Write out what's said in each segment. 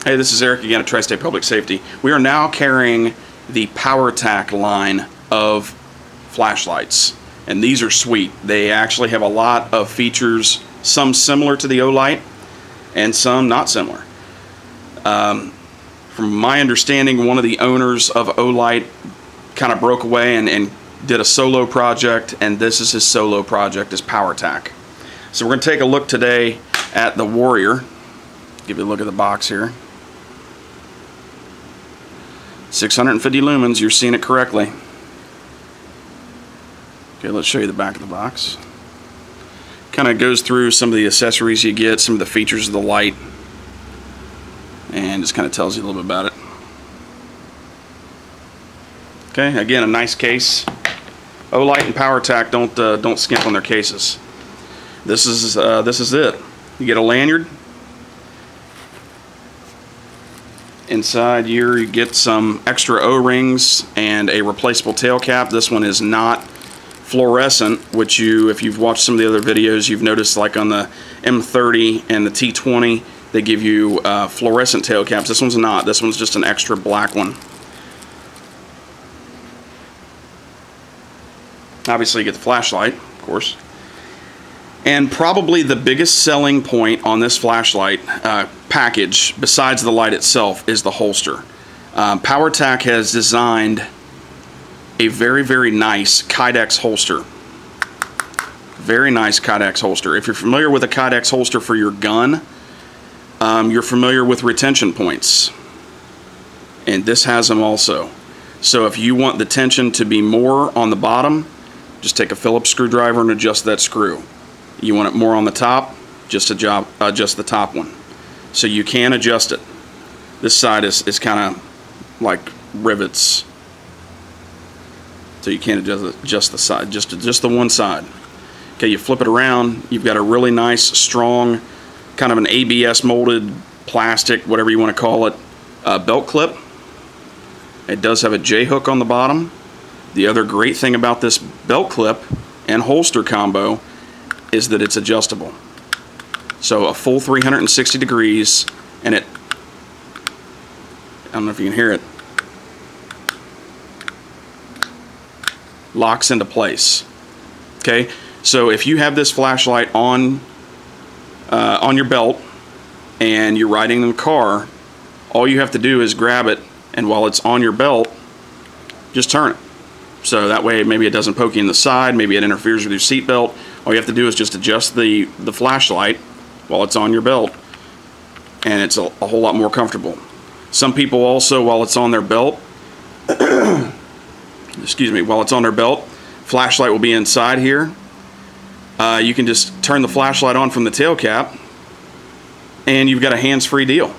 Hey, this is Eric again at Tri-State Public Safety. We are now carrying the Powertac line of flashlights, and these are sweet. They actually have a lot of features, some similar to the Olight and some not similar. From my understanding, one of the owners of Olight kind of broke away and did a solo project, and this is his solo project, is Powertac. So we're going to take a look today at the Warrior. Give you a look at the box here. 650 lumens, you're seeing it correctly. Okay, let's show you the back of the box. Kind of goes through some of the accessories you get, some of the features of the light, and just kind of tells you a little bit about it. Okay, again, a nice case. Olight and Powertac don't skimp on their cases. This is it. You get a lanyard. Inside here you get some extra O-rings and a replaceable tail cap. This one is not fluorescent, which if you've watched some of the other videos, you've noticed, like on the M30 and the T20, they give you fluorescent tail caps. This one's not. This one's just an extra black one. Obviously you get the flashlight, of course. And probably the biggest selling point on this flashlight package, besides the light itself, is the holster. Powertac has designed a very, very nice Kydex holster. Very nice Kydex holster. If you're familiar with a Kydex holster for your gun, you're familiar with retention points. And this has them also. So if you want the tension to be more on the bottom, just take a Phillips screwdriver and adjust that screw. You want it more on the top, just adjust the top one. So you can adjust it. This side is kind of like rivets. So you can't adjust the side, just the one side. Okay, you flip it around, you've got a really nice, strong, kind of an ABS molded plastic, whatever you want to call it, belt clip. It does have a J-hook on the bottom. The other great thing about this belt clip and holster combo is that it's adjustable. So a full 360 degrees, and I don't know if you can hear it, locks into place. Okay, so if you have this flashlight on your belt and you're riding in the car, all you have to do is grab it, and while it's on your belt, just turn it. So that way maybe it doesn't poke you in the side, maybe it interferes with your seat belt. All you have to do is just adjust the flashlight while it's on your belt, and it's a whole lot more comfortable. Some people also, while it's on their belt, excuse me, while it's on their belt, flashlight will be inside here. You can just turn the flashlight on from the tail cap, and you've got a hands-free deal.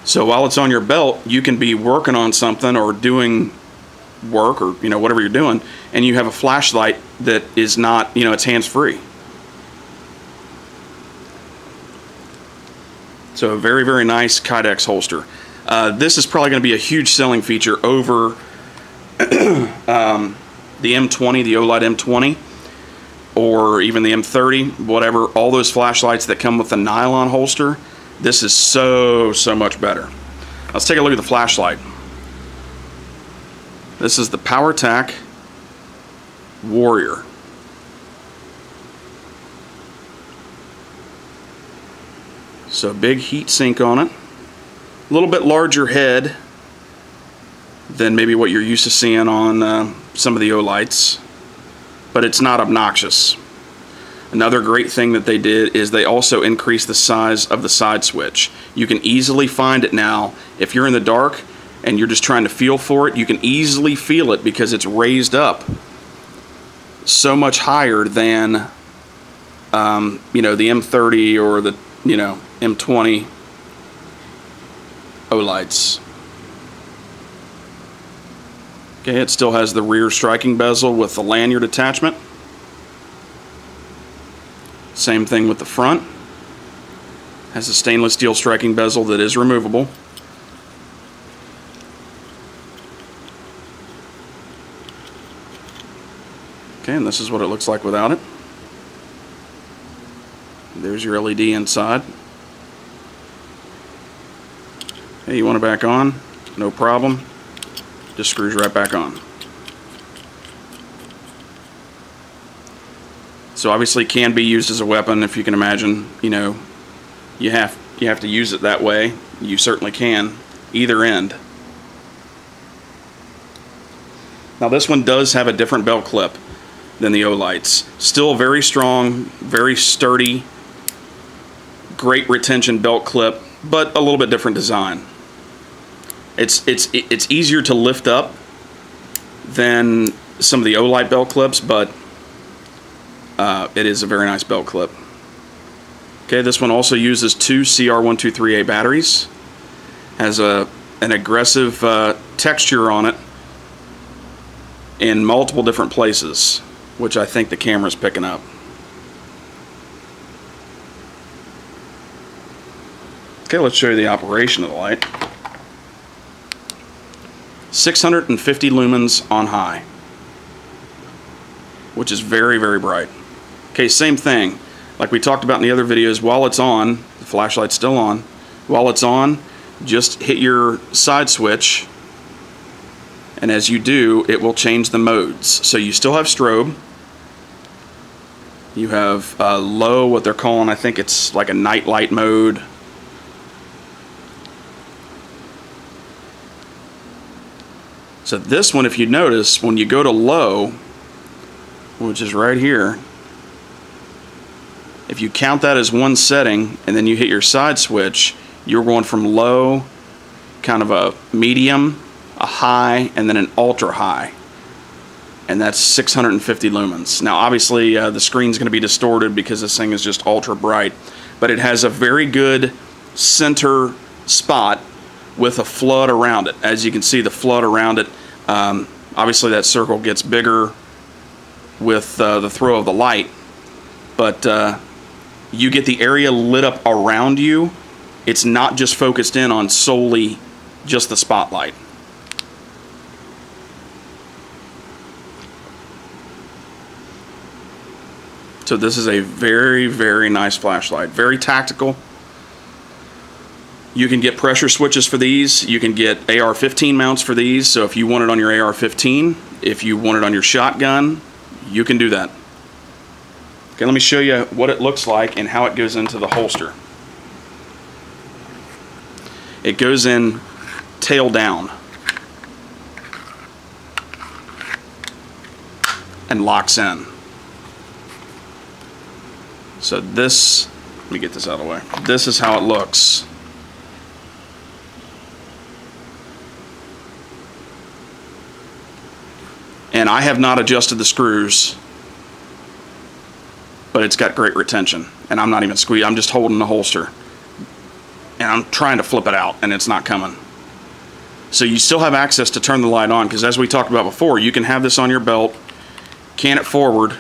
So while it's on your belt, you can be working on something or doing work, or whatever you're doing, and you have a flashlight that is not, it's hands-free. So a very, very nice Kydex holster. This is probably going to be a huge selling feature over the M20, the Olight M20, or even the M30, whatever. All those flashlights that come with the nylon holster, this is so much better. Let's take a look at the flashlight. This is the Powertac Warrior. So big heat sink on it. A little bit larger head than maybe what you're used to seeing on some of the Olights, but it's not obnoxious. Another great thing that they did is they also increased the size of the side switch. You can easily find it now. If you're in the dark and you're just trying to feel for it, you can easily feel it because it's raised up so much higher than the M30 or the M20 Olights. Okay, it still has the rear striking bezel with the lanyard attachment. Same thing with the front. Has a stainless steel striking bezel that is removable. Okay, and this is what it looks like without it. There's your LED inside. Okay, you want it back on? No problem. Just screws right back on. So obviously can be used as a weapon, if you can imagine. You know, you have to use it that way. You certainly can. Either end. Now this one does have a different belt clip than the Olights. Still very strong, very sturdy, great retention belt clip, but a little bit different design. It's easier to lift up than some of the Olight belt clips, but it is a very nice belt clip. Okay, this one also uses two CR123A batteries. Has an aggressive texture on it in multiple different places, which I think the camera's picking up. Okay, let's show you the operation of the light. 650 lumens on high, which is very, very bright. Okay, same thing. Like we talked about in the other videos, while it's on, the flashlight's still on, while it's on, just hit your side switch, and as you do, it will change the modes. So you still have strobe. You have low, what they're calling, I think it's like a night light mode. So this one, if you notice, when you go to low, which is right here, if you count that as one setting and then you hit your side switch, you're going from low, kind of a medium, a high, and then an ultra high. And that's 650 lumens. Now obviously the screen's going to be distorted because this thing is just ultra bright, but it has a very good center spot with a flood around it. As you can see, the flood around it, obviously that circle gets bigger with the throw of the light, but you get the area lit up around you. It's not just focused in on solely just the spotlight. So this is a very, very nice flashlight. Very tactical. You can get pressure switches for these. You can get AR-15 mounts for these. So if you want it on your AR-15, if you want it on your shotgun, you can do that. Okay, let me show you what it looks like and how it goes into the holster. It goes in tail down and locks in. So this, let me get this out of the way. This is how it looks. And I have not adjusted the screws, but it's got great retention. And I'm not even squeezing, I'm just holding the holster. And I'm trying to flip it out, and it's not coming. So you still have access to turn the light on, because as we talked about before, you can have this on your belt, can it forward,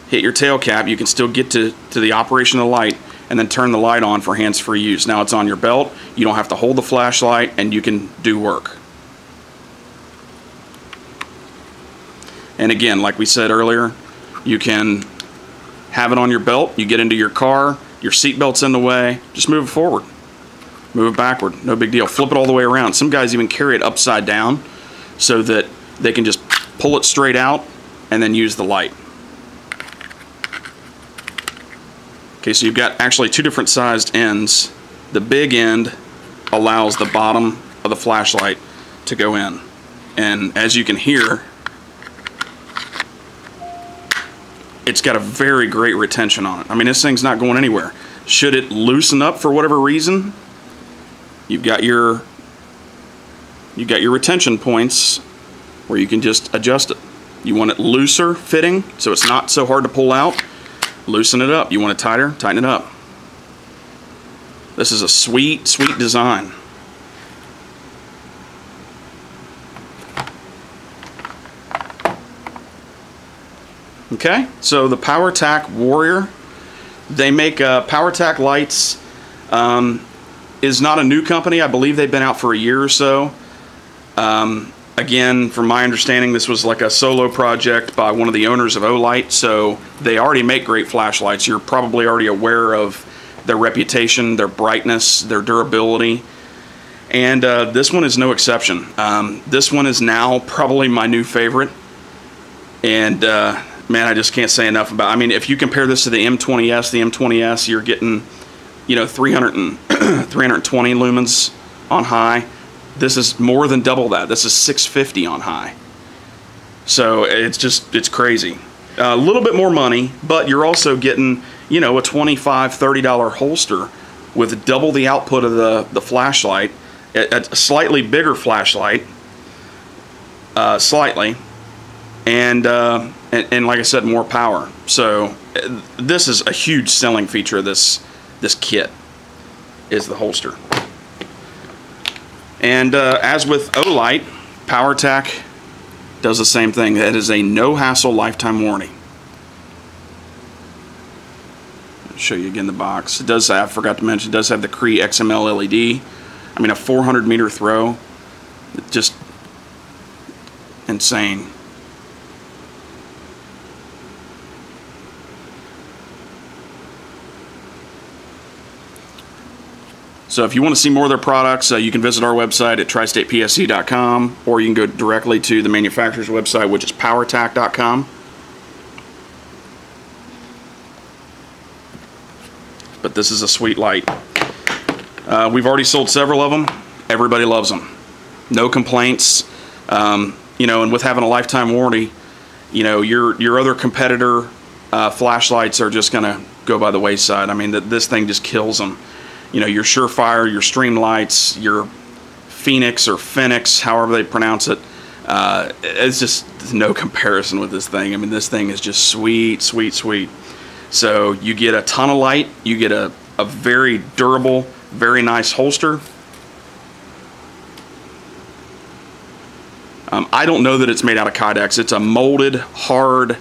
hit your tail cap, you can still get to the operation of the light, and then turn the light on for hands-free use. Now it's on your belt, you don't have to hold the flashlight, and you can do work. And again, like we said earlier, you can have it on your belt, you get into your car, your seat belt's in the way, just move it forward. Move it backward, no big deal. Flip it all the way around. Some guys even carry it upside down so that they can just pull it straight out and then use the light. Okay, so you've got actually two different sized ends. The big end allows the bottom of the flashlight to go in. And as you can hear, it's got a very great retention on it. I mean, this thing's not going anywhere. Should it loosen up for whatever reason, you've got your retention points where you can just adjust it. You want it looser fitting, so it's not so hard to pull out, loosen it up. You want it tighter, tighten it up. This is a sweet, sweet design. Okay, so the Powertac Warrior, they make Powertac lights. Is not a new company. I believe they've been out for a year or so. Again, from my understanding, this was like a solo project by one of the owners of Olight, so they already make great flashlights. You're probably already aware of their reputation, their brightness, their durability. And this one is no exception. This one is now probably my new favorite. And man, I just can't say enough about it. I mean, if you compare this to the M20S, you're getting, you know, 320 lumens on high. This is more than double that. This is 650 on high. So it's crazy. A little bit more money, but you're also getting, you know, a $25, $30 holster with double the output of the flashlight, a slightly bigger flashlight, slightly, and like I said, more power. So this is a huge selling feature of this kit, is the holster. And as with Olight, Powertac does the same thing. It is a no-hassle lifetime warranty. I'll show you again the box. It does have, I forgot to mention, it does have the Cree XML LED. I mean, a 400-meter throw. Just insane. So if you want to see more of their products, you can visit our website at tristatepsc.com, or you can go directly to the manufacturer's website, which is powertac.com. But this is a sweet light. We've already sold several of them. Everybody loves them. No complaints. You know, and with having a lifetime warranty, you know, your other competitor flashlights are just going to go by the wayside. I mean, this thing just kills them. You know, your Surefire, your Streamlights, your Phoenix or Phoenix, however they pronounce it, it's just no comparison with this thing. I mean, this thing is just sweet, sweet, sweet. So you get a ton of light, you get a very durable, very nice holster. I don't know that it's made out of Kydex. It's a molded, hard,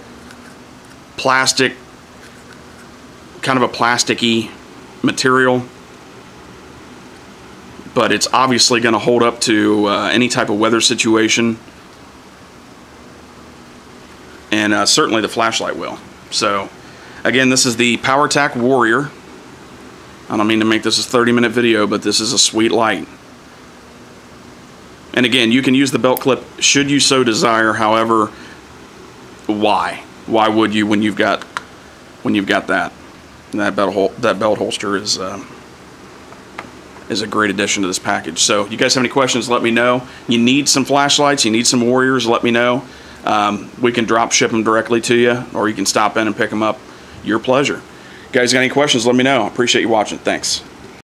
plastic, kind of a plasticky material. But it's obviously going to hold up to any type of weather situation, and certainly the flashlight will. So again, this is the Powertac Warrior. I don't mean to make this a 30-minute video, but this is a sweet light. And again, you can use the belt clip should you so desire. However, why would you when you've got that? And that belt holster is a great addition to this package. So you guys have any questions, let me know. You need some flashlights, you need some Warriors, let me know. We can drop ship them directly to you, or you can stop in and pick them up. Your pleasure. Guys got any questions, let me know. I appreciate you watching. Thanks.